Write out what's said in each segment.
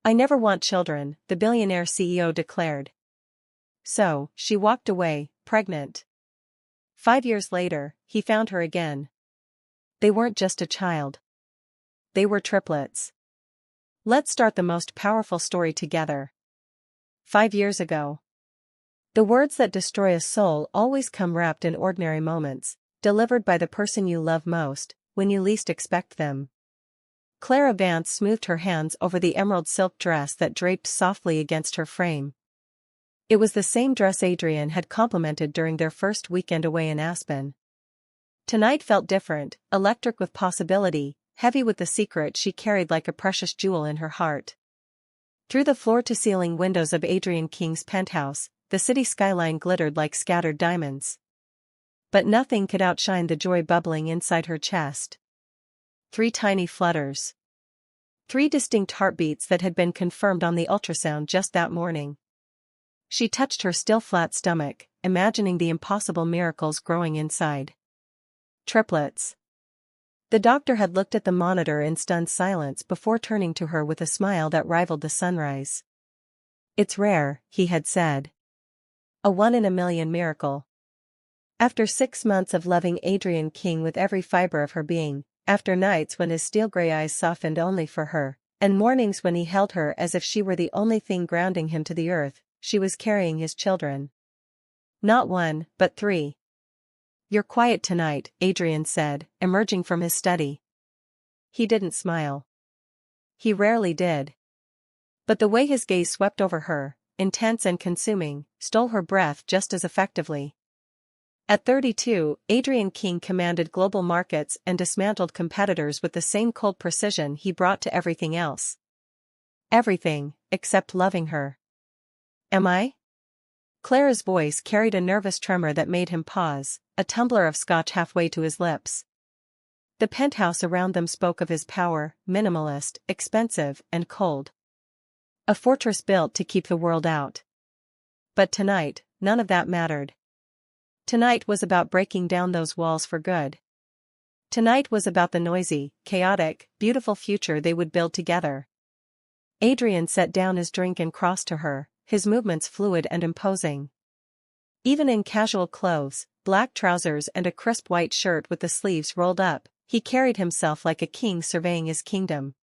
I never want children, the Billionaire CEO declared. So, she walked away, pregnant. 5 years later, he found her again. They weren't just a child. They were triplets. Let's start the most powerful story together. 5 years ago. The words that destroy a soul always come wrapped in ordinary moments, delivered by the person you love most, when you least expect them. Clara Vance smoothed her hands over the emerald silk dress that draped softly against her frame. It was the same dress Adrian had complimented during their first weekend away in Aspen. Tonight felt different, electric with possibility, heavy with the secret she carried like a precious jewel in her heart. Through the floor-to-ceiling windows of Adrian King's penthouse, the city skyline glittered like scattered diamonds. But nothing could outshine the joy bubbling inside her chest. 3 tiny flutters. 3 distinct heartbeats that had been confirmed on the ultrasound just that morning. She touched her still flat stomach, imagining the impossible miracles growing inside. Triplets. The doctor had looked at the monitor in stunned silence before turning to her with a smile that rivaled the sunrise. It's rare, he had said. A 1 in a million miracle. After 6 months of loving Adrian King with every fiber of her being, after nights when his steel gray eyes softened only for her, and mornings when he held her as if she were the only thing grounding him to the earth, she was carrying his children. Not 1, but 3. You're quiet tonight, Adrian said, emerging from his study. He didn't smile. He rarely did. But the way his gaze swept over her, intense and consuming, stole her breath just as effectively. At 32, Adrian King commanded global markets and dismantled competitors with the same cold precision he brought to everything else. Everything, except loving her. Am I? Clara's voice carried a nervous tremor that made him pause, a tumbler of scotch halfway to his lips. The penthouse around them spoke of his power, minimalist, expensive, and cold. A fortress built to keep the world out. But tonight, none of that mattered. Tonight was about breaking down those walls for good. Tonight was about the noisy, chaotic, beautiful future they would build together. Adrian set down his drink and crossed to her, his movements fluid and imposing. Even in casual clothes, black trousers and a crisp white shirt with the sleeves rolled up, he carried himself like a king surveying his kingdom.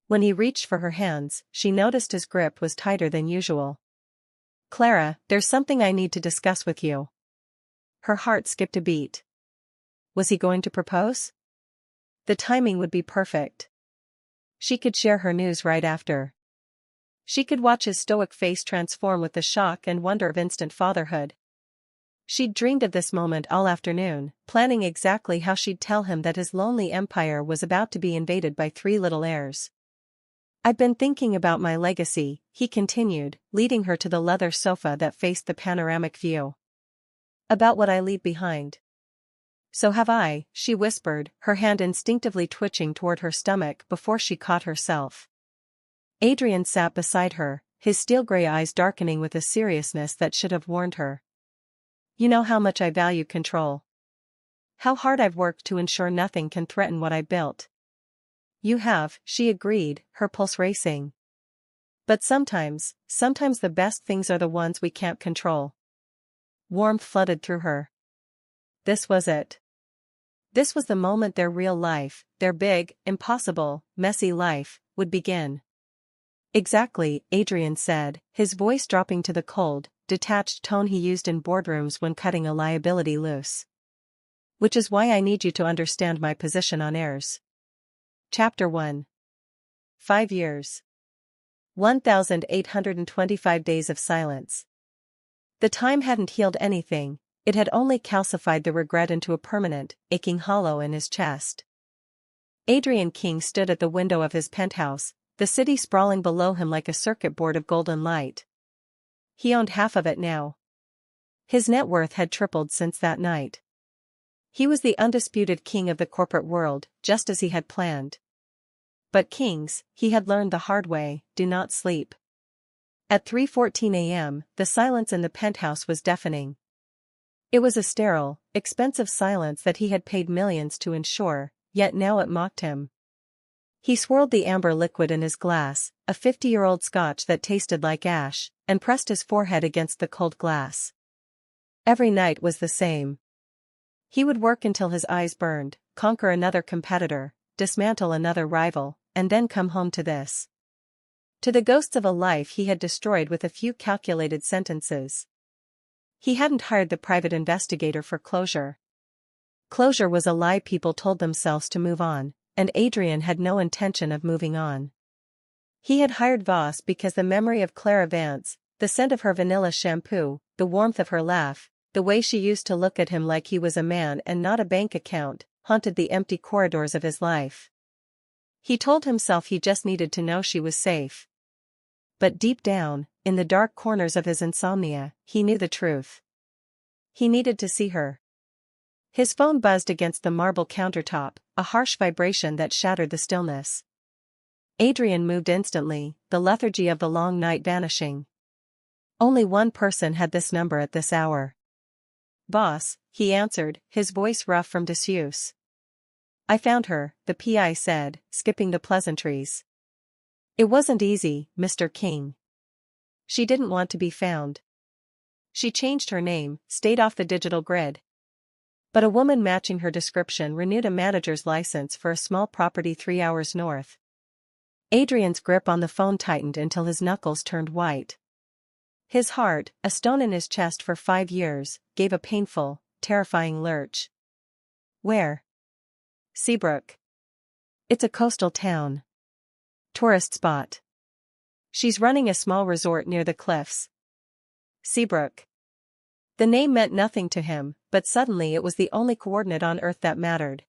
When he reached for her hands, she noticed his grip was tighter than usual. Clara, there's something I need to discuss with you. Her heart skipped a beat. Was he going to propose? The timing would be perfect. She could share her news right after. She could watch his stoic face transform with the shock and wonder of instant fatherhood. She'd dreamed of this moment all afternoon, planning exactly how she'd tell him that his lonely empire was about to be invaded by 3 little heirs. I've been thinking about my legacy, he continued, leading her to the leather sofa that faced the panoramic view. About what I leave behind. So have I, she whispered, her hand instinctively twitching toward her stomach before she caught herself. Adrian sat beside her, his steel gray eyes darkening with a seriousness that should have warned her. You know how much I value control. How hard I've worked to ensure nothing can threaten what I built. You have, she agreed, her pulse racing. But sometimes the best things are the ones we can't control. Warmth flooded through her. This was it. This was the moment their real life, their big, impossible, messy life, would begin. Exactly, Adrian said, his voice dropping to the cold, detached tone he used in boardrooms when cutting a liability loose. Which is why I need you to understand my position on Heirs. Chapter 1. 5 years. 1,825 days of silence. The time hadn't healed anything, it had only calcified the regret into a permanent, aching hollow in his chest. Adrian King stood at the window of his penthouse, the city sprawling below him like a circuit board of golden light. He owned half of it now. His net worth had tripled since that night. He was the undisputed king of the corporate world, just as he had planned. But kings, he had learned the hard way, do not sleep. At 3:14 a.m., the silence in the penthouse was deafening. It was a sterile, expensive silence that he had paid millions to ensure, yet now it mocked him. He swirled the amber liquid in his glass, a 50-year-old scotch that tasted like ash, and pressed his forehead against the cold glass. Every night was the same. He would work until his eyes burned, conquer another competitor, dismantle another rival, and then come home to this. To the ghosts of a life he had destroyed with a few calculated sentences. He hadn't hired the private investigator for closure. Closure was a lie people told themselves to move on, and Adrian had no intention of moving on. He had hired Voss because the memory of Clara Vance, the scent of her vanilla shampoo, the warmth of her laugh, the way she used to look at him like he was a man and not a bank account, haunted the empty corridors of his life. He told himself he just needed to know she was safe. But deep down, in the dark corners of his insomnia, he knew the truth. He needed to see her. His phone buzzed against the marble countertop, a harsh vibration that shattered the stillness. Adrian moved instantly, the lethargy of the long night vanishing. Only one person had this number at this hour. "Boss," he answered, his voice rough from disuse. "I found her," the PI said, skipping the pleasantries. "It wasn't easy, Mr. King. She didn't want to be found. She changed her name, stayed off the digital grid. But a woman matching her description renewed a manager's license for a small property 3 hours north." Adrian's grip on the phone tightened until his knuckles turned white. His heart, a stone in his chest for 5 years, gave a painful, terrifying lurch. "Where?" "Seabrook. It's a coastal town. Tourist spot. She's running a small resort near the cliffs." Seabrook. The name meant nothing to him, but suddenly it was the only coordinate on Earth that mattered.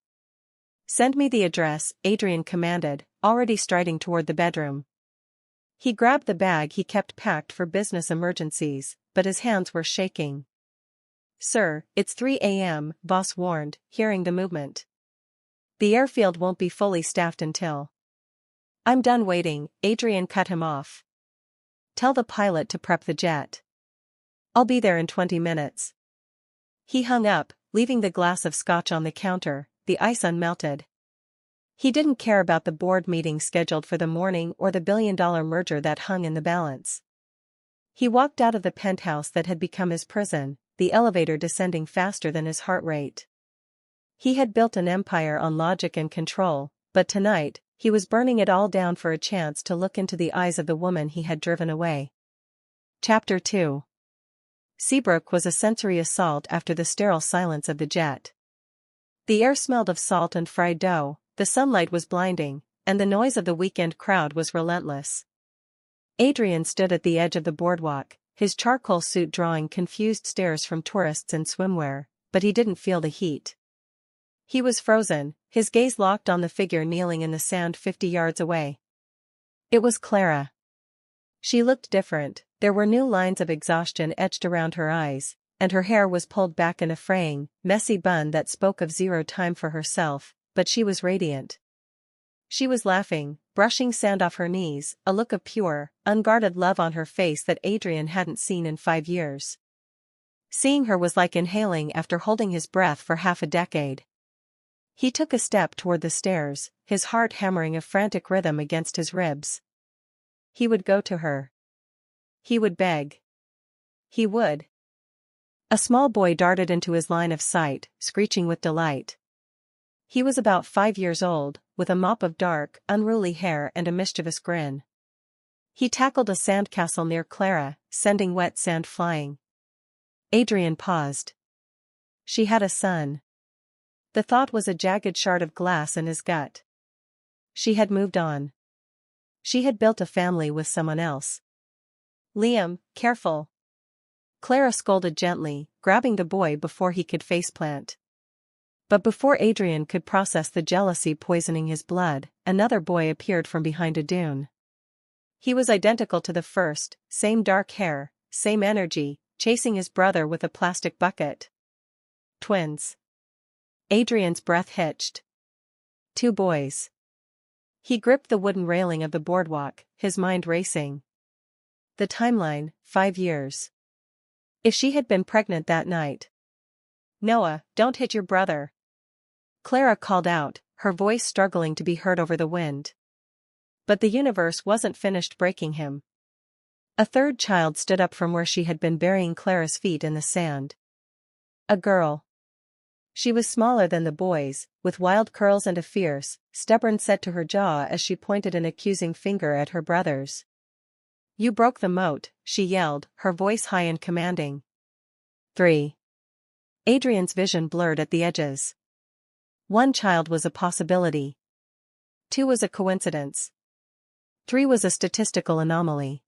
"Send me the address," Adrian commanded, already striding toward the bedroom. He grabbed the bag he kept packed for business emergencies, but his hands were shaking. "Sir, it's 3 a.m., Voss warned, hearing the movement. "The airfield won't be fully staffed until—" "I'm done waiting," Adrian cut him off. "Tell the pilot to prep the jet. I'll be there in 20 minutes. He hung up, leaving the glass of scotch on the counter, the ice unmelted. He didn't care about the board meeting scheduled for the morning or the billion-dollar merger that hung in the balance. He walked out of the penthouse that had become his prison, the elevator descending faster than his heart rate. He had built an empire on logic and control, but tonight, he was burning it all down for a chance to look into the eyes of the woman he had driven away. Chapter 2. Seabrook was a sensory assault after the sterile silence of the jet. The air smelled of salt and fried dough, the sunlight was blinding, and the noise of the weekend crowd was relentless. Adrian stood at the edge of the boardwalk, his charcoal suit drawing confused stares from tourists in swimwear, but he didn't feel the heat. He was frozen, his gaze locked on the figure kneeling in the sand 50 yards away. It was Clara. She looked different, there were new lines of exhaustion etched around her eyes, and her hair was pulled back in a fraying, messy bun that spoke of zero time for herself, but she was radiant. She was laughing, brushing sand off her knees, a look of pure, unguarded love on her face that Adrian hadn't seen in 5 years. Seeing her was like inhaling after holding his breath for half a decade. He took a step toward the stairs, his heart hammering a frantic rhythm against his ribs. He would go to her. He would beg. He would. A small boy darted into his line of sight, screeching with delight. He was about 5 years old, with a mop of dark, unruly hair and a mischievous grin. He tackled a sandcastle near Clara, sending wet sand flying. Adrian paused. She had a son. The thought was a jagged shard of glass in his gut. She had moved on. She had built a family with someone else. "Liam, careful." Clara scolded gently, grabbing the boy before he could faceplant. But before Adrian could process the jealousy poisoning his blood, another boy appeared from behind a dune. He was identical to the first, same dark hair, same energy, chasing his brother with a plastic bucket. Twins. Adrian's breath hitched. 2 boys. He gripped the wooden railing of the boardwalk, his mind racing. The timeline, 5 years. If she had been pregnant that night. "Noah, don't hit your brother." Clara called out, her voice struggling to be heard over the wind. But the universe wasn't finished breaking him. A third child stood up from where she had been burying Clara's feet in the sand. A girl. She was smaller than the boys, with wild curls and a fierce, stubborn set to her jaw as she pointed an accusing finger at her brothers. "You broke the moat," she yelled, her voice high and commanding. 3. Adrian's vision blurred at the edges. 1 child was a possibility. 2 was a coincidence. 3 was a statistical anomaly.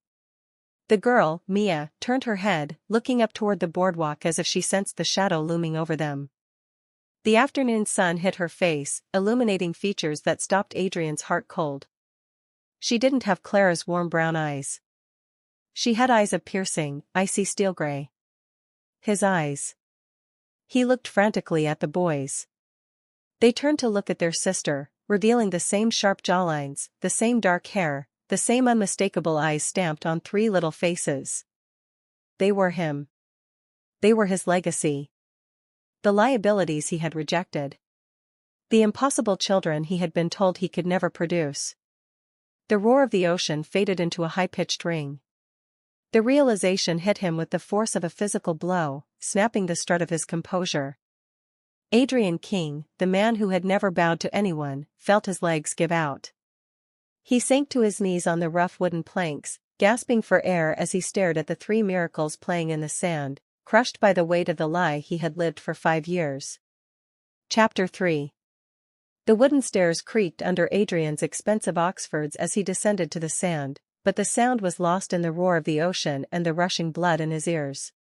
The girl, Mia, turned her head, looking up toward the boardwalk as if she sensed the shadow looming over them. The afternoon sun hit her face, illuminating features that stopped Adrian's heart cold. She didn't have Clara's warm brown eyes. She had eyes of piercing, icy steel gray. His eyes. He looked frantically at the boys. They turned to look at their sister, revealing the same sharp jawlines, the same dark hair, the same unmistakable eyes stamped on 3 little faces. They were him. They were his legacy. The liabilities he had rejected. The impossible children he had been told he could never produce. The roar of the ocean faded into a high-pitched ring. The realization hit him with the force of a physical blow, snapping the strut of his composure. Adrian King, the man who had never bowed to anyone, felt his legs give out. He sank to his knees on the rough wooden planks, gasping for air as he stared at the 3 miracles playing in the sand, crushed by the weight of the lie he had lived for 5 years. Chapter 3. The wooden stairs creaked under Adrian's expensive Oxfords as he descended to the sand, but the sound was lost in the roar of the ocean and the rushing blood in his ears.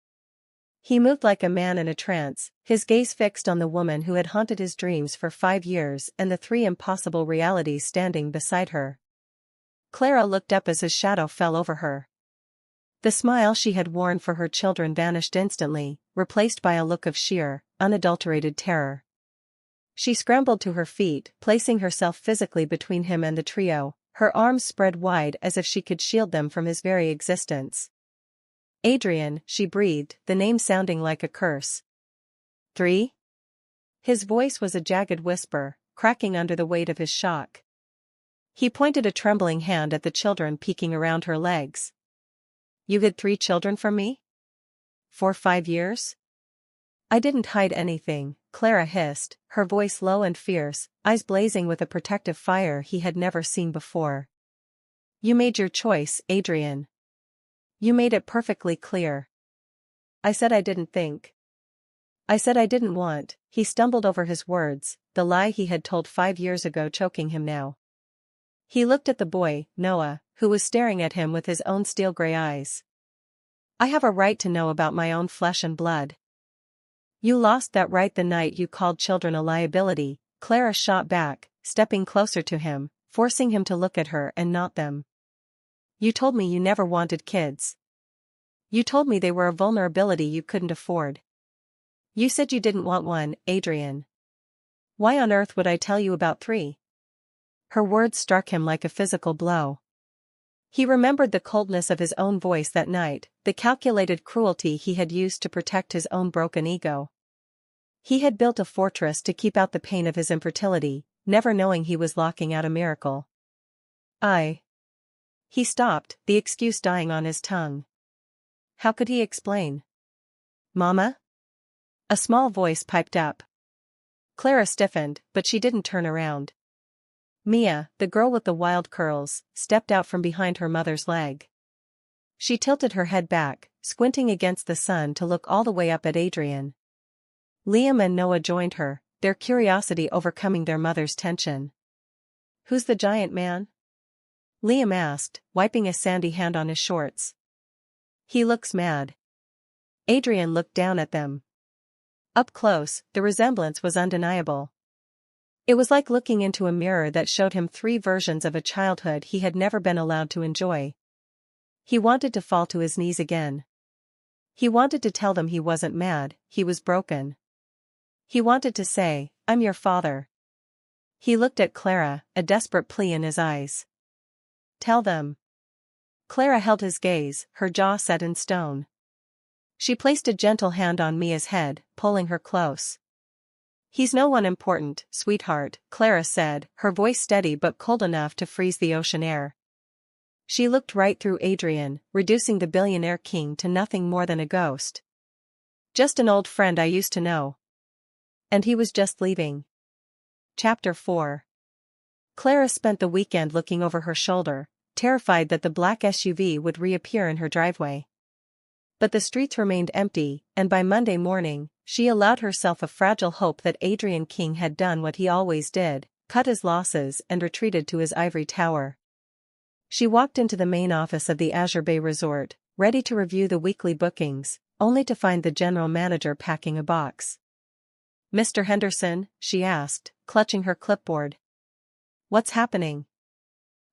He moved like a man in a trance, his gaze fixed on the woman who had haunted his dreams for 5 years and the 3 impossible realities standing beside her. Clara looked up as his shadow fell over her. The smile she had worn for her children vanished instantly, replaced by a look of sheer, unadulterated terror. She scrambled to her feet, placing herself physically between him and the trio, her arms spread wide as if she could shield them from his very existence. "Adrian," she breathed, the name sounding like a curse. 3? His voice was a jagged whisper, cracking under the weight of his shock. He pointed a trembling hand at the children peeking around her legs. "You hid 3 children from me? For 5 years?" "I didn't hide anything," Clara hissed, her voice low and fierce, eyes blazing with a protective fire he had never seen before. "You made your choice, Adrian. You made it perfectly clear." "I said I didn't think. I said I didn't want." He stumbled over his words, the lie he had told 5 years ago choking him now. He looked at the boy, Noah, who was staring at him with his own steel-gray eyes. "I have a right to know about my own flesh and blood." "You lost that right the night you called children a liability," Clara shot back, stepping closer to him, forcing him to look at her and not them. "You told me you never wanted kids. You told me they were a vulnerability you couldn't afford. You said you didn't want one, Adrian. Why on earth would I tell you about 3? Her words struck him like a physical blow. He remembered the coldness of his own voice that night, the calculated cruelty he had used to protect his own broken ego. He had built a fortress to keep out the pain of his infertility, never knowing he was locking out a miracle. He stopped, the excuse dying on his tongue. How could he explain? "Mama?" A small voice piped up. Clara stiffened, but she didn't turn around. Mia, the girl with the wild curls, stepped out from behind her mother's leg. She tilted her head back, squinting against the sun to look all the way up at Adrian. Liam and Noah joined her, their curiosity overcoming their mother's tension. "Who's the giant man?" Liam asked, wiping a sandy hand on his shorts. "He looks mad." Adrian looked down at them. Up close, the resemblance was undeniable. It was like looking into a mirror that showed him 3 versions of a childhood he had never been allowed to enjoy. He wanted to fall to his knees again. He wanted to tell them he wasn't mad, he was broken. He wanted to say, "I'm your father." He looked at Clara, a desperate plea in his eyes. "Tell them." Clara held his gaze, her jaw set in stone. She placed a gentle hand on Mia's head, pulling her close. He's no one important, sweetheart, Clara said, her voice steady but cold enough to freeze the ocean air. She looked right through Adrian, reducing the billionaire king to nothing more than a ghost. Just an old friend I used to know. And he was just leaving. Chapter 4. Clara spent the weekend looking over her shoulder, terrified that the black SUV would reappear in her driveway. But the streets remained empty, and by Monday morning, she allowed herself a fragile hope that Adrian King had done what he always did, cut his losses and retreated to his ivory tower. She walked into the main office of the Azure Bay Resort, ready to review the weekly bookings, only to find the general manager packing a box. "Mr. Henderson?" she asked, clutching her clipboard. "What's happening?"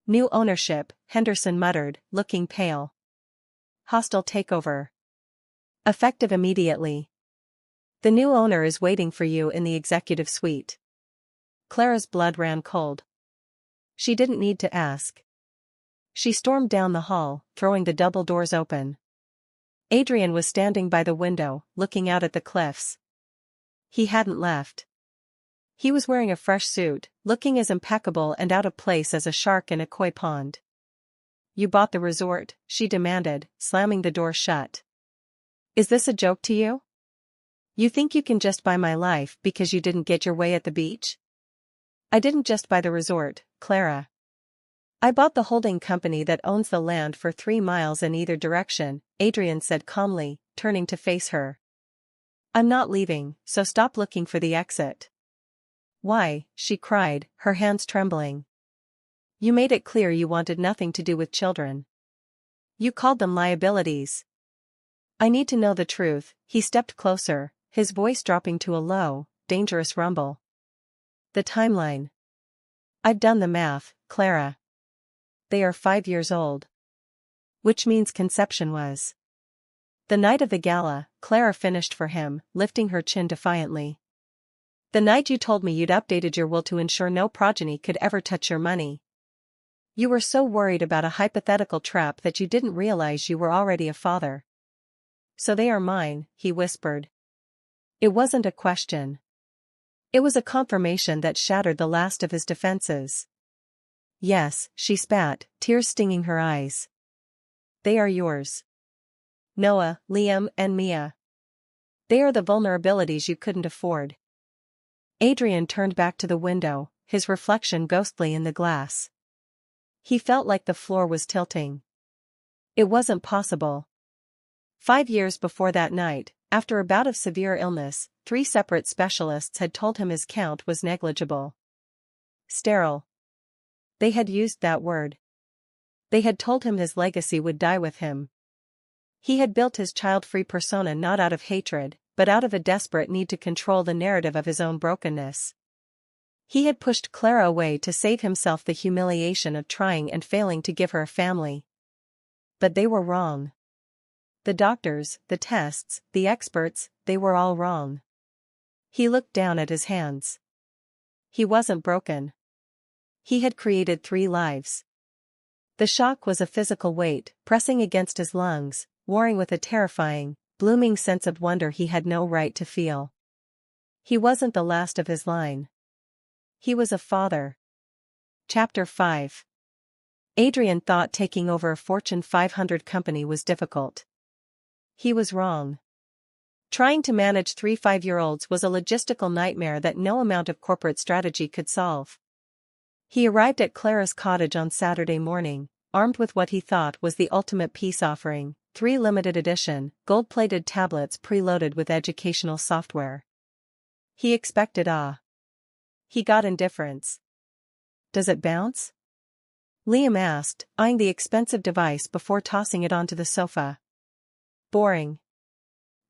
"New ownership," Henderson muttered, looking pale. "Hostile takeover. Effective immediately. The new owner is waiting for you in the executive suite." Clara's blood ran cold. She didn't need to ask. She stormed down the hall, throwing the double doors open. Adrian was standing by the window, looking out at the cliffs. He hadn't left. He was wearing a fresh suit, looking as impeccable and out of place as a shark in a koi pond. "You bought the resort?" she demanded, slamming the door shut. "Is this a joke to you? You think you can just buy my life because you didn't get your way at the beach?" "I didn't just buy the resort, Clara. I bought the holding company that owns the land for 3 miles in either direction," Adrian said calmly, turning to face her. "I'm not leaving, so stop looking for the exit." "Why?" she cried, her hands trembling. "You made it clear you wanted nothing to do with children. You called them liabilities." "I need to know the truth." He stepped closer, his voice dropping to a low, dangerous rumble. "The timeline. I've done the math, Clara. They are 5 years old. Which means conception was the night of the gala," Clara finished for him, lifting her chin defiantly. "The night you told me you'd updated your will to ensure no progeny could ever touch your money. You were so worried about a hypothetical trap that you didn't realize you were already a father." "So they are mine," he whispered. It wasn't a question. It was a confirmation that shattered the last of his defenses. "Yes," she spat, tears stinging her eyes. "They are yours. Noah, Liam, and Mia. They are the vulnerabilities you couldn't afford." Adrian turned back to the window, his reflection ghostly in the glass. He felt like the floor was tilting. It wasn't possible. 5 years before that night, after a bout of severe illness, 3 separate specialists had told him his count was negligible. Sterile. They had used that word. They had told him his legacy would die with him. He had built his child-free persona not out of hatred, but out of a desperate need to control the narrative of his own brokenness. He had pushed Clara away to save himself the humiliation of trying and failing to give her a family. But they were wrong. The doctors, the tests, the experts, they were all wrong. He looked down at his hands. He wasn't broken. He had created 3 lives. The shock was a physical weight, pressing against his lungs, warring with a terrifying, blooming sense of wonder he had no right to feel. He wasn't the last of his line. He was a father. Chapter 5. Adrian thought taking over a Fortune 500 company was difficult. He was wrong. Trying to manage 3 5-year-olds was a logistical nightmare that no amount of corporate strategy could solve. He arrived at Clara's cottage on Saturday morning, armed with what he thought was the ultimate peace offering, 3 limited edition, gold-plated tablets preloaded with educational software. He expected awe. He got indifference. "Does it bounce?" Liam asked, eyeing the expensive device before tossing it onto the sofa. "Boring."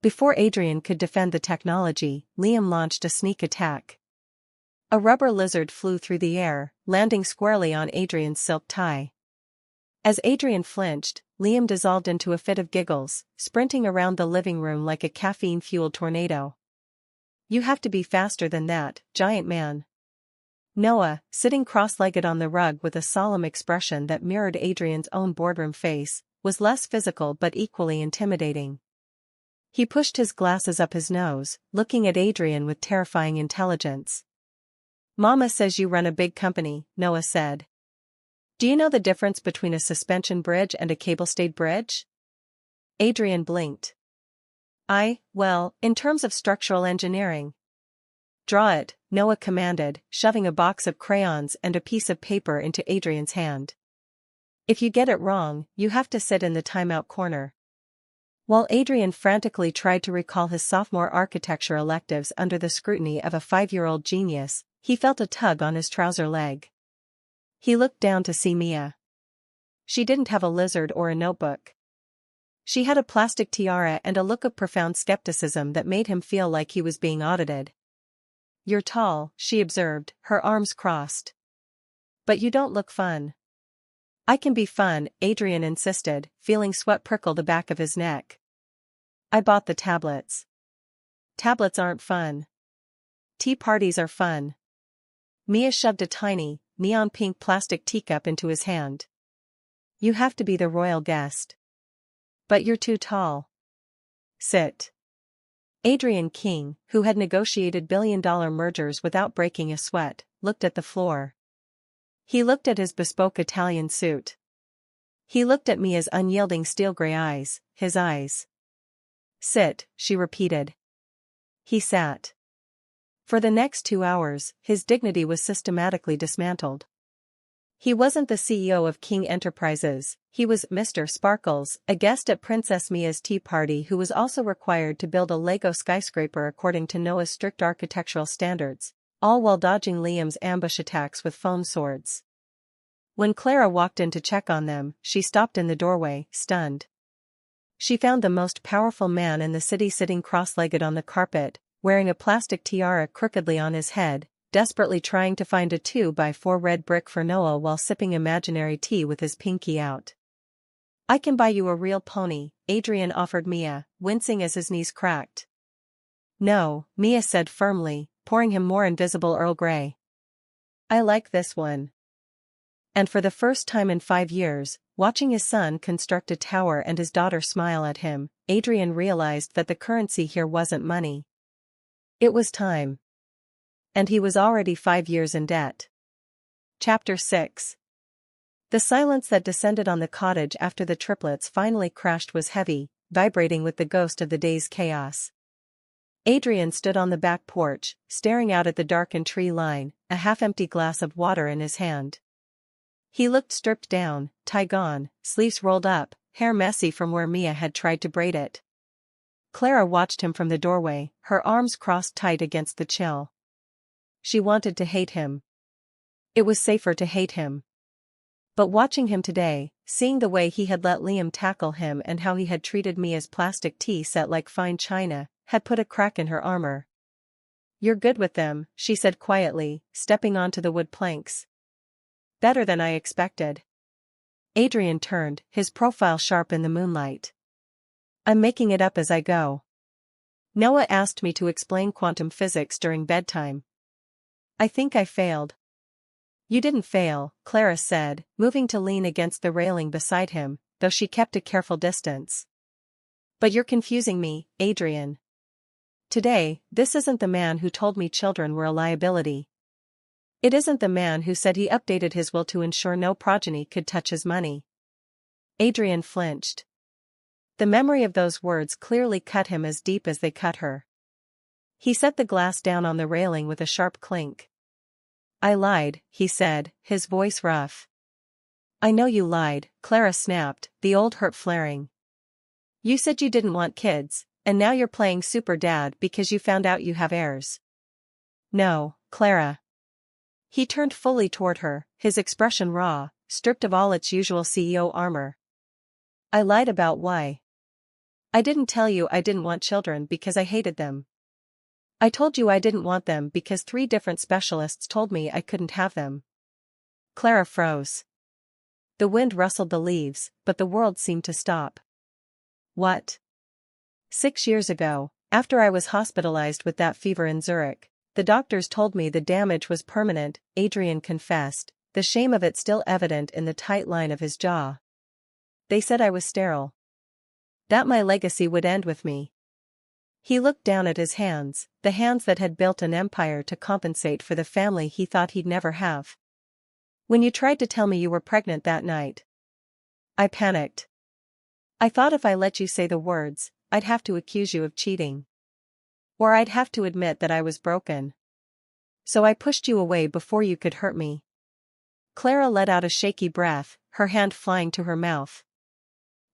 Before Adrian could defend the technology, Liam launched a sneak attack. A rubber lizard flew through the air, landing squarely on Adrian's silk tie. As Adrian flinched, Liam dissolved into a fit of giggles, sprinting around the living room like a caffeine-fueled tornado. "You have to be faster than that, giant man." Noah, sitting cross-legged on the rug with a solemn expression that mirrored Adrian's own boardroom face, was less physical but equally intimidating. He pushed his glasses up his nose, looking at Adrian with terrifying intelligence. Mama says you run a big company, Noah said. Do you know the difference between a suspension bridge and a cable-stayed bridge? Adrian blinked. Well, in terms of structural engineering. Draw it, Noah commanded, shoving a box of crayons and a piece of paper into Adrian's hand. If you get it wrong, you have to sit in the timeout corner. While Adrian frantically tried to recall his sophomore architecture electives under the scrutiny of a 5-year-old genius, he felt a tug on his trouser leg. He looked down to see Mia. She didn't have a lizard or a notebook. She had a plastic tiara and a look of profound skepticism that made him feel like he was being audited. You're tall, she observed, her arms crossed. But you don't look fun. I can be fun, Adrian insisted, feeling sweat prickle the back of his neck. I bought the tablets. Tablets aren't fun. Tea parties are fun. Mia shoved a tiny, neon pink plastic teacup into his hand. You have to be the royal guest. But you're too tall. Sit. Adrian King, who had negotiated billion-dollar mergers without breaking a sweat, looked at the floor. He looked at his bespoke Italian suit. He looked at Mia's unyielding steel-gray eyes, his eyes. Sit, she repeated. He sat. For the next 2 hours, his dignity was systematically dismantled. He wasn't the CEO of King Enterprises, he was Mr. Sparkles, a guest at Princess Mia's tea party who was also required to build a Lego skyscraper according to Noah's strict architectural standards, all while dodging Liam's ambush attacks with phone swords. When Clara walked in to check on them, she stopped in the doorway, stunned. She found the most powerful man in the city sitting cross-legged on the carpet, wearing a plastic tiara crookedly on his head, desperately trying to find a 2x4 red brick for Noah while sipping imaginary tea with his pinky out. I can buy you a real pony, Adrian offered Mia, wincing as his knees cracked. No, Mia said firmly, pouring him more invisible Earl Grey. I like this one. And for the first time in 5 years, watching his son construct a tower and his daughter smile at him, Adrian realized that the currency here wasn't money. It was time. And he was already 5 years in debt. Chapter 6. The silence that descended on the cottage after the triplets finally crashed was heavy, vibrating with the ghost of the day's chaos. Adrian stood on the back porch, staring out at the darkened tree line, a half-empty glass of water in his hand. He looked stripped down, tie gone, sleeves rolled up, hair messy from where Mia had tried to braid it. Clara watched him from the doorway, her arms crossed tight against the chill. She wanted to hate him. It was safer to hate him. But watching him today, seeing the way he had let Liam tackle him and how he had treated Mia's plastic tea set like fine china, had put a crack in her armor. You're good with them, she said quietly, stepping onto the wood planks. Better than I expected. Adrian turned, his profile sharp in the moonlight. I'm making it up as I go. Noah asked me to explain quantum physics during bedtime. I think I failed. You didn't fail, Clara said, moving to lean against the railing beside him, though she kept a careful distance. But you're confusing me, Adrian. Today, this isn't the man who told me children were a liability. It isn't the man who said he updated his will to ensure no progeny could touch his money. Adrian flinched. The memory of those words clearly cut him as deep as they cut her. He set the glass down on the railing with a sharp clink. I lied, he said, his voice rough. I know you lied, Clara snapped, the old hurt flaring. You said you didn't want kids, and now you're playing super dad because you found out you have heirs. No, Clara. He turned fully toward her, his expression raw, stripped of all its usual CEO armor. I lied about why. I didn't tell you I didn't want children because I hated them. I told you I didn't want them because 3 different specialists told me I couldn't have them. Clara froze. The wind rustled the leaves, but the world seemed to stop. What? 6 years ago, after I was hospitalized with that fever in Zurich, the doctors told me the damage was permanent, Adrian confessed, the shame of it still evident in the tight line of his jaw. They said I was sterile. That my legacy would end with me. He looked down at his hands, the hands that had built an empire to compensate for the family he thought he'd never have. When you tried to tell me you were pregnant that night, I panicked. I thought if I let you say the words, I'd have to accuse you of cheating. Or I'd have to admit that I was broken. So I pushed you away before you could hurt me. Clara let out a shaky breath, her hand flying to her mouth.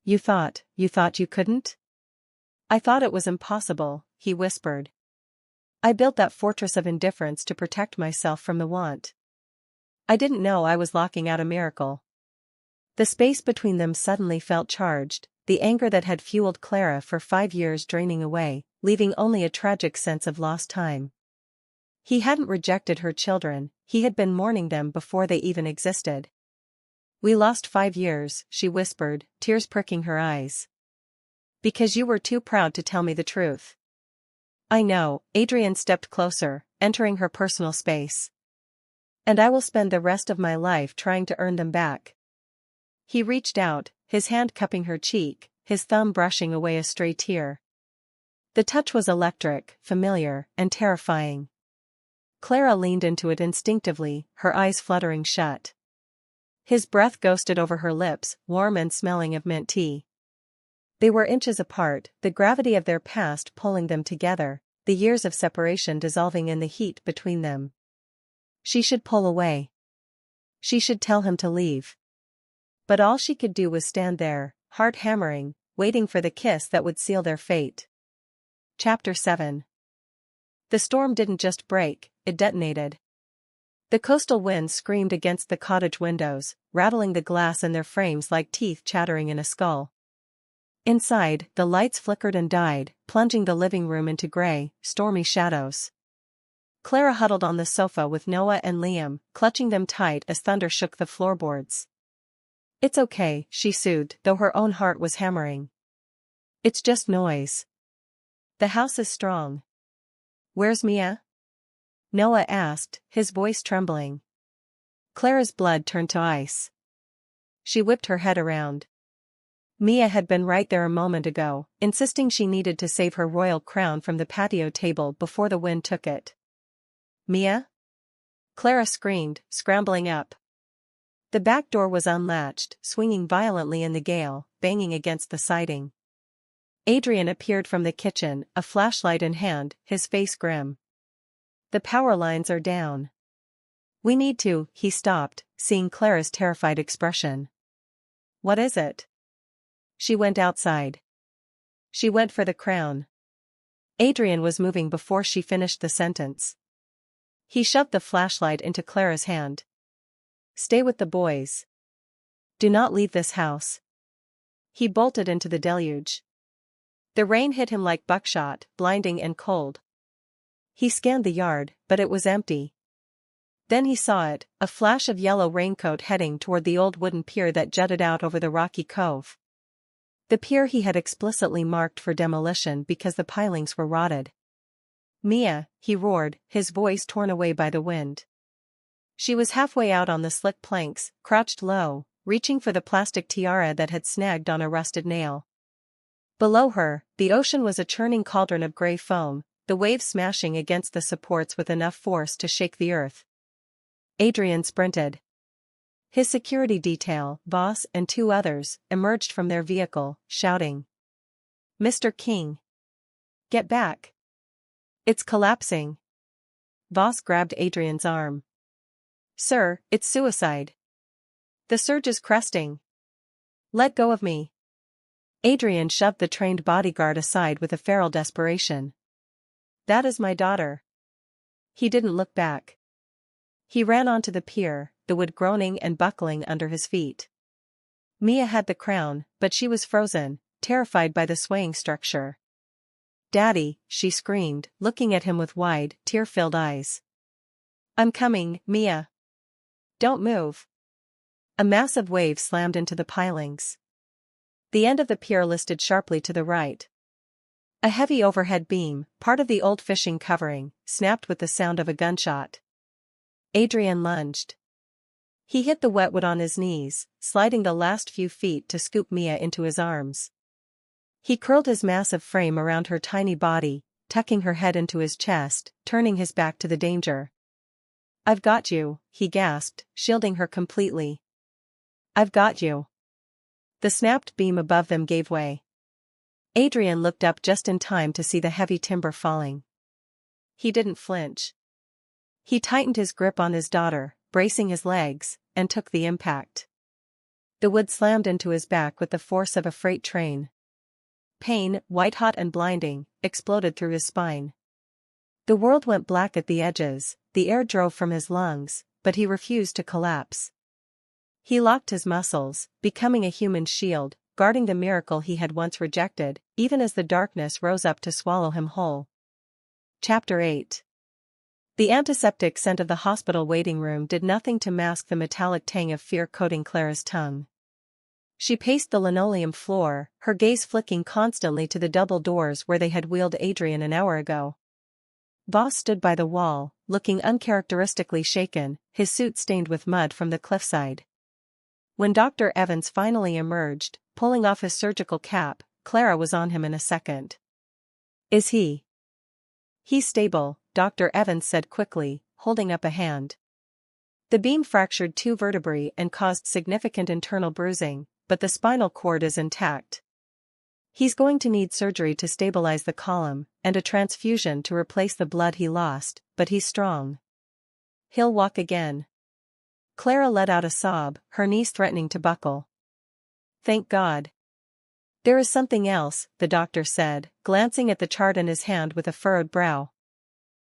You thought you couldn't? I thought it was impossible, he whispered. I built that fortress of indifference to protect myself from the want. I didn't know I was locking out a miracle. The space between them suddenly felt charged, the anger that had fueled Clara for 5 years draining away, leaving only a tragic sense of lost time. He hadn't rejected her children, he had been mourning them before they even existed. We lost 5 years, she whispered, tears pricking her eyes. Because you were too proud to tell me the truth. I know, Adrian stepped closer, entering her personal space. And I will spend the rest of my life trying to earn them back. He reached out, his hand cupping her cheek, his thumb brushing away a stray tear. The touch was electric, familiar, and terrifying. Clara leaned into it instinctively, her eyes fluttering shut. His breath ghosted over her lips, warm and smelling of mint tea. They were inches apart, the gravity of their past pulling them together, the years of separation dissolving in the heat between them. She should pull away. She should tell him to leave. But all she could do was stand there, heart hammering, waiting for the kiss that would seal their fate. Chapter 7. The storm didn't just break, it detonated. The coastal wind screamed against the cottage windows, rattling the glass in their frames like teeth chattering in a skull. Inside, the lights flickered and died, plunging the living room into gray, stormy shadows. Clara huddled on the sofa with Noah and Liam, clutching them tight as thunder shook the floorboards. It's okay, she soothed, though her own heart was hammering. It's just noise. The house is strong. Where's Mia? Noah asked, his voice trembling. Clara's blood turned to ice. She whipped her head around. Mia had been right there a moment ago, insisting she needed to save her royal crown from the patio table before the wind took it. Mia? Clara screamed, scrambling up. The back door was unlatched, swinging violently in the gale, banging against the siding. Adrian appeared from the kitchen, a flashlight in hand, his face grim. The power lines are down. We need to, he stopped, seeing Clara's terrified expression. What is it? She went outside. She went for the crown. Adrian was moving before she finished the sentence. He shoved the flashlight into Clara's hand. Stay with the boys. Do not leave this house. He bolted into the deluge. The rain hit him like buckshot, blinding and cold. He scanned the yard, but it was empty. Then he saw it, a flash of yellow raincoat heading toward the old wooden pier that jutted out over the rocky cove. The pier he had explicitly marked for demolition because the pilings were rotted. Mia, he roared, his voice torn away by the wind. She was halfway out on the slick planks, crouched low, reaching for the plastic tiara that had snagged on a rusted nail. Below her, the ocean was a churning cauldron of gray foam, the waves smashing against the supports with enough force to shake the earth. Adrian sprinted. His security detail, Voss and 2 others, emerged from their vehicle, shouting. Mr. King! Get back! It's collapsing! Voss grabbed Adrian's arm. Sir, it's suicide. The surge is cresting. Let go of me. Adrian shoved the trained bodyguard aside with a feral desperation. That is my daughter. He didn't look back. He ran onto the pier, the wood groaning and buckling under his feet. Mia had the crown, but she was frozen, terrified by the swaying structure. Daddy, she screamed, looking at him with wide, tear-filled eyes. I'm coming, Mia. Don't move. A massive wave slammed into the pilings. The end of the pier listed sharply to the right. A heavy overhead beam, part of the old fishing covering, snapped with the sound of a gunshot. Adrian lunged. He hit the wetwood on his knees, sliding the last few feet to scoop Mia into his arms. He curled his massive frame around her tiny body, tucking her head into his chest, turning his back to the danger. "I've got you," he gasped, shielding her completely. "I've got you." The snapped beam above them gave way. Adrian looked up just in time to see the heavy timber falling. He didn't flinch. He tightened his grip on his daughter, bracing his legs, and took the impact. The wood slammed into his back with the force of a freight train. Pain, white-hot and blinding, exploded through his spine. The world went black at the edges, the air drove from his lungs, but he refused to collapse. He locked his muscles, becoming a human shield, guarding the miracle he had once rejected, even as the darkness rose up to swallow him whole. Chapter 8. The antiseptic scent of the hospital waiting room did nothing to mask the metallic tang of fear coating Clara's tongue. She paced the linoleum floor, her gaze flicking constantly to the double doors where they had wheeled Adrian an hour ago. Voss stood by the wall, looking uncharacteristically shaken, his suit stained with mud from the cliffside. When Dr. Evans finally emerged, pulling off his surgical cap, Clara was on him in a second. "Is he?" "He's stable," Dr. Evans said quickly, holding up a hand. "The beam fractured 2 vertebrae and caused significant internal bruising, but the spinal cord is intact. He's going to need surgery to stabilize the column, and a transfusion to replace the blood he lost, but he's strong. He'll walk again." Clara let out a sob, her knees threatening to buckle. "Thank God." "There is something else," the doctor said, glancing at the chart in his hand with a furrowed brow.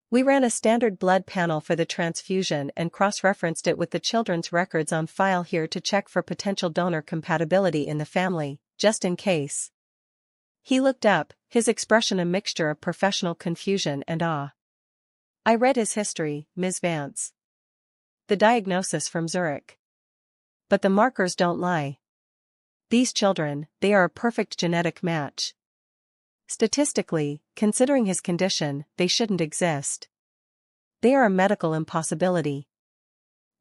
"We ran a standard blood panel for the transfusion and cross-referenced it with the children's records on file here to check for potential donor compatibility in the family, just in case." He looked up, his expression a mixture of professional confusion and awe. "I read his history, Ms. Vance. The diagnosis from Zurich. But the markers don't lie. These children, they are a perfect genetic match. Statistically, considering his condition, they shouldn't exist. They are a medical impossibility."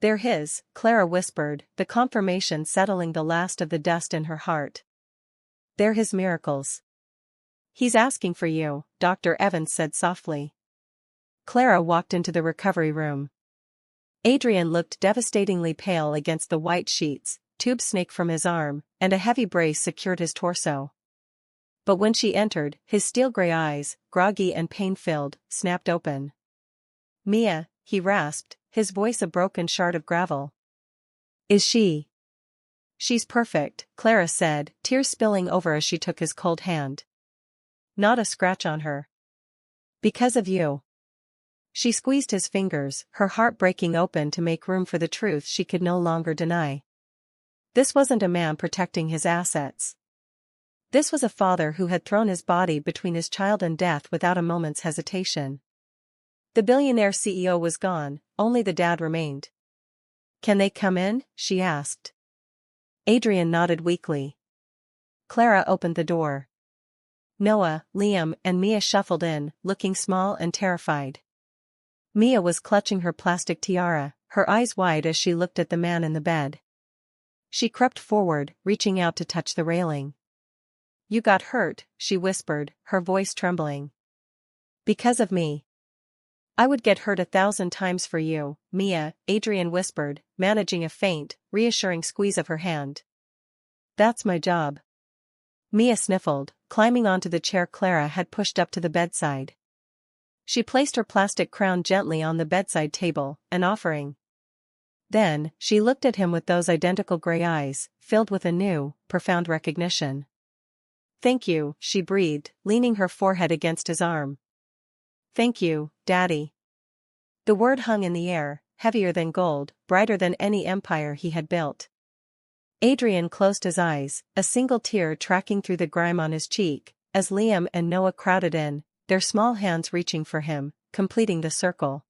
"They're his," Clara whispered, the confirmation settling the last of the dust in her heart. "They're his miracles." "He's asking for you," Dr. Evans said softly. Clara walked into the recovery room. Adrian looked devastatingly pale against the white sheets, tubes snaked from his arm, and a heavy brace secured his torso. But when she entered, his steel-gray eyes, groggy and pain-filled, snapped open. "Mia," he rasped, his voice a broken shard of gravel. "Is she?" "She's perfect," Clara said, tears spilling over as she took his cold hand. "Not a scratch on her. Because of you." She squeezed his fingers, her heart breaking open to make room for the truth she could no longer deny. This wasn't a man protecting his assets. This was a father who had thrown his body between his child and death without a moment's hesitation. The billionaire CEO was gone, only the dad remained. "Can they come in?" she asked. Adrian nodded weakly. Clara opened the door. Noah, Liam, and Mia shuffled in, looking small and terrified. Mia was clutching her plastic tiara, her eyes wide as she looked at the man in the bed. She crept forward, reaching out to touch the railing. "You got hurt," she whispered, her voice trembling. "Because of me." "I would get hurt 1,000 times for you, Mia," Adrian whispered, managing a faint, reassuring squeeze of her hand. "That's my job." Mia sniffled, climbing onto the chair Clara had pushed up to the bedside. She placed her plastic crown gently on the bedside table, an offering. Then, she looked at him with those identical gray eyes, filled with a new, profound recognition. "Thank you," she breathed, leaning her forehead against his arm. "Thank you, Daddy." The word hung in the air, heavier than gold, brighter than any empire he had built. Adrian closed his eyes, a single tear tracking through the grime on his cheek, as Liam and Noah crowded in, their small hands reaching for him, completing the circle.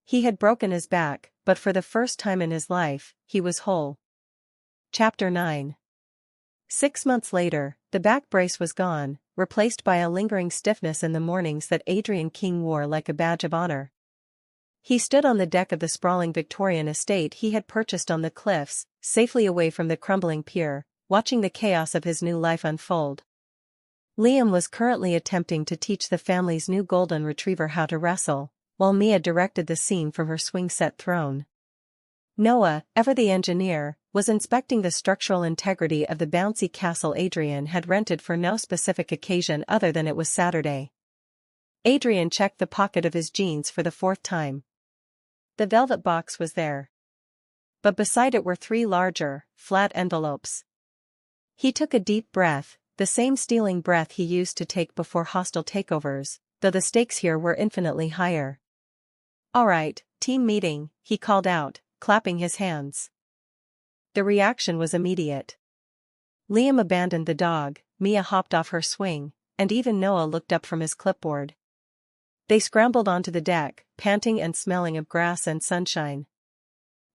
He had broken his back, but for the first time in his life, he was whole. Chapter 9. 6 months later, the back brace was gone, replaced by a lingering stiffness in the mornings that Adrian King wore like a badge of honor. He stood on the deck of the sprawling Victorian estate he had purchased on the cliffs, safely away from the crumbling pier, watching the chaos of his new life unfold. Liam was currently attempting to teach the family's new golden retriever how to wrestle, while Mia directed the scene from her swing-set throne. Noah, ever the engineer, was inspecting the structural integrity of the bouncy castle Adrian had rented for no specific occasion other than it was Saturday. Adrian checked the pocket of his jeans for the fourth time. The velvet box was there. But beside it were 3 larger, flat envelopes. He took a deep breath, the same stealing breath he used to take before hostile takeovers, though the stakes here were infinitely higher. "All right, team meeting," he called out, clapping his hands. The reaction was immediate. Liam abandoned the dog, Mia hopped off her swing, and even Noah looked up from his clipboard. They scrambled onto the deck, panting and smelling of grass and sunshine.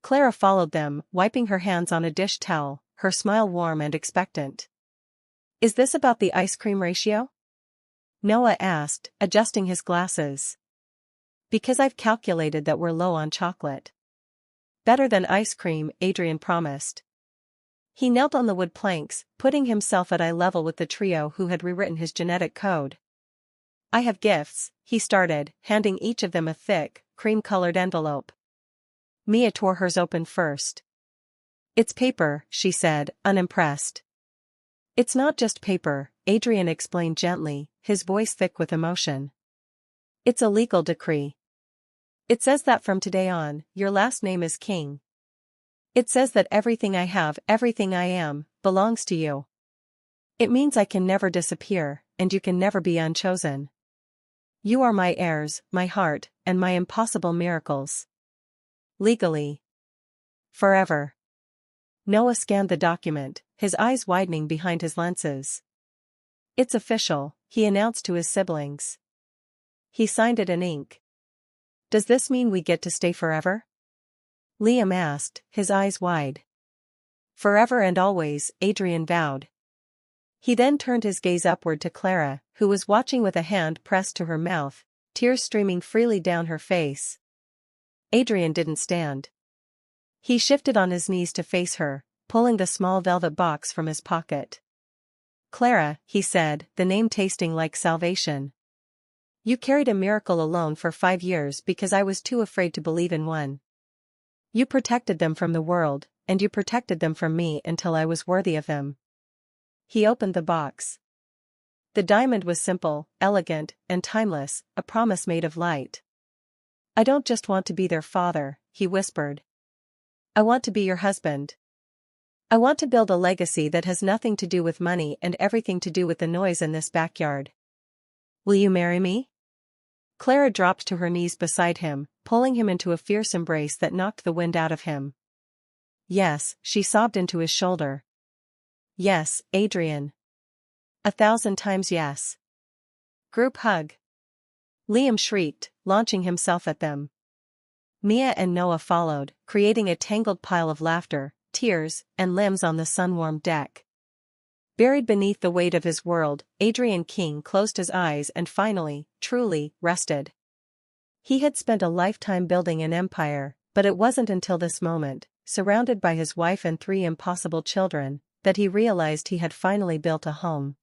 Clara followed them, wiping her hands on a dish towel, her smile warm and expectant. "Is this about the ice cream ratio?" Noah asked, adjusting his glasses. "Because I've calculated that we're low on chocolate." "Better than ice cream," Adrian promised. He knelt on the wood planks, putting himself at eye level with the trio who had rewritten his genetic code. "I have gifts," he started, handing each of them a thick, cream-colored envelope. Mia tore hers open first. "It's paper," she said, unimpressed. "It's not just paper," Adrian explained gently, his voice thick with emotion. "It's a legal decree. It says that from today on, your last name is King. It says that everything I have, everything I am, belongs to you. It means I can never disappear, and you can never be unchosen. You are my heirs, my heart, and my impossible miracles. Legally. Forever." Noah scanned the document, his eyes widening behind his lenses. "It's official," he announced to his siblings. He signed it in ink. "Does this mean we get to stay forever?" Liam asked, his eyes wide. "Forever and always," Adrian vowed. He then turned his gaze upward to Clara, who was watching with a hand pressed to her mouth, tears streaming freely down her face. Adrian didn't stand. He shifted on his knees to face her, pulling the small velvet box from his pocket. "Clara," he said, the name tasting like salvation. "You carried a miracle alone for 5 years because I was too afraid to believe in one. You protected them from the world, and you protected them from me until I was worthy of them." He opened the box. The diamond was simple, elegant, and timeless, a promise made of light. "I don't just want to be their father," he whispered. "I want to be your husband. I want to build a legacy that has nothing to do with money and everything to do with the noise in this backyard. Will you marry me?" Clara dropped to her knees beside him, pulling him into a fierce embrace that knocked the wind out of him. "Yes," she sobbed into his shoulder. "Yes, Adrian. 1,000 times yes." Group hug. Liam shrieked, launching himself at them. Mia and Noah followed, creating a tangled pile of laughter, tears, and limbs on the sun-warmed deck. Buried beneath the weight of his world, Adrian King closed his eyes and finally, truly, rested. He had spent a lifetime building an empire, but it wasn't until this moment, surrounded by his wife and 3 impossible children, that he realized he had finally built a home.